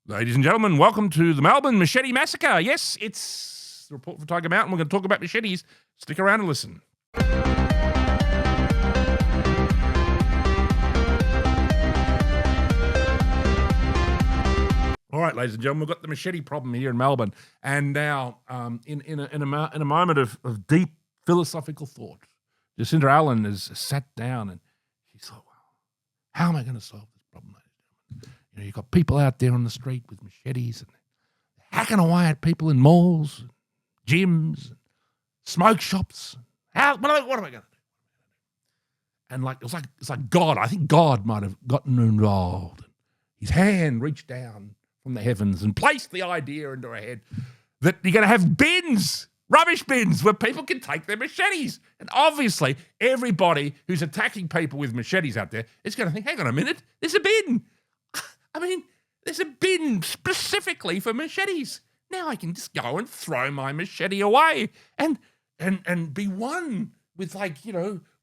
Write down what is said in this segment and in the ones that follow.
Ladies and gentlemen, welcome to the Melbourne Machete Massacre. Yes, it's the report from Tiger Mountain. We're going to talk about machetes. Stick around and listen. All right, ladies and gentlemen, we've got the machete problem here in Melbourne. And now, in a moment of deep philosophical thought, Jacinta Allan has sat down and she thought, well, how am I going to solve this problem, ladies and gentlemen? You know, you've got people out there on the street with machetes and hacking away at people in malls, gyms, smoke shops. What am I going to do? And it's like God. I think God might have gotten involved. His hand reached down from the heavens and placed the idea into her head that you're going to have bins, rubbish bins, where people can take their machetes. And obviously, everybody who's attacking people with machetes out there is going to think, hang on a minute, there's a bin. I mean, there's a bin specifically for machetes. Now I can just go and throw my machete away and be one with,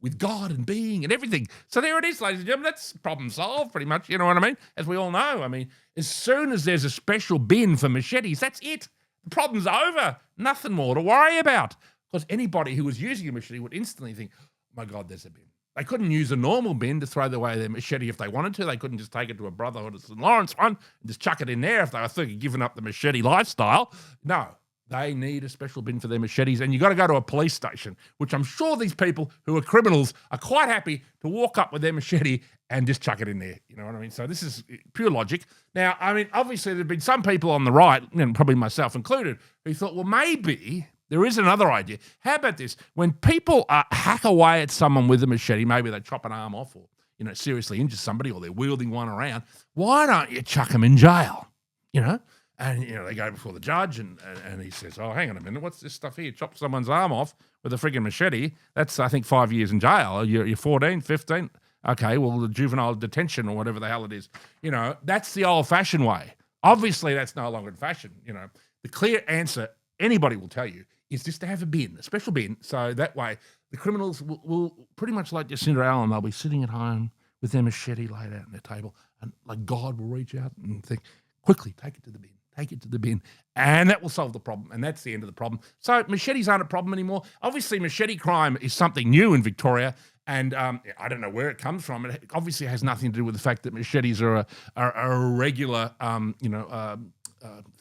with God and being and everything. So there it is, ladies and gentlemen. That's problem solved pretty much, you know what I mean? As we all know, I mean, as soon as there's a special bin for machetes, that's it. The problem's over. Nothing more to worry about. Because anybody who was using a machete would instantly think, oh my God, there's a bin. They couldn't use a normal bin to throw away their machete if they wanted to. They couldn't just take it to a Brotherhood of St. Lawrence one and just chuck it in there if they were thinking of giving up the machete lifestyle. No, they need a special bin for their machetes, and you've got to go to a police station, which I'm sure these people who are criminals are quite happy to walk up with their machete and just chuck it in there. You know what I mean? So this is pure logic. Now, I mean, obviously there have been some people on the right, and probably myself included, who thought, well, maybe there is another idea. How about this? When people hack away at someone with a machete, maybe they chop an arm off or, seriously injure somebody or they're wielding one around, why don't you chuck them in jail? And, they go before the judge and he says, oh, hang on a minute, what's this stuff here? Chop someone's arm off with a friggin' machete. That's, I think, 5 years in jail. You're 14, 15. Okay, well, the juvenile detention or whatever the hell it is. That's the old-fashioned way. Obviously, that's no longer in fashion. The clear answer, anybody will tell you, is just to have a bin, a special bin, so that way the criminals will pretty much like Jacinta Allan, they'll be sitting at home with their machete laid out on their table, and like God will reach out and think, quickly, take it to the bin, and that will solve the problem, and that's the end of the problem. So machetes aren't a problem anymore. Obviously, machete crime is something new in Victoria, and I don't know where it comes from. It obviously has nothing to do with the fact that machetes are a regular,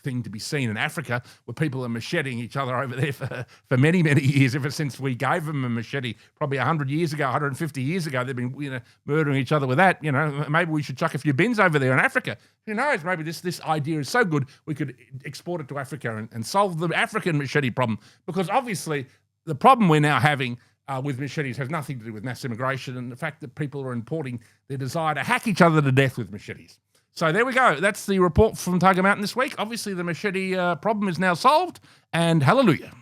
thing to be seen in Africa, where people are macheting each other over there for many, many years, ever since we gave them a machete, probably 100 years ago, 150 years ago. They've been murdering each other with that. Maybe we should chuck a few bins over there in Africa. Who knows? Maybe this idea is so good we could export it to Africa and solve the African machete problem, because obviously the problem we're now having with machetes has nothing to do with mass immigration and the fact that people are importing their desire to hack each other to death with machetes. So there we go. That's the report from Tiger Mountain this week. Obviously, the machete problem is now solved, and hallelujah.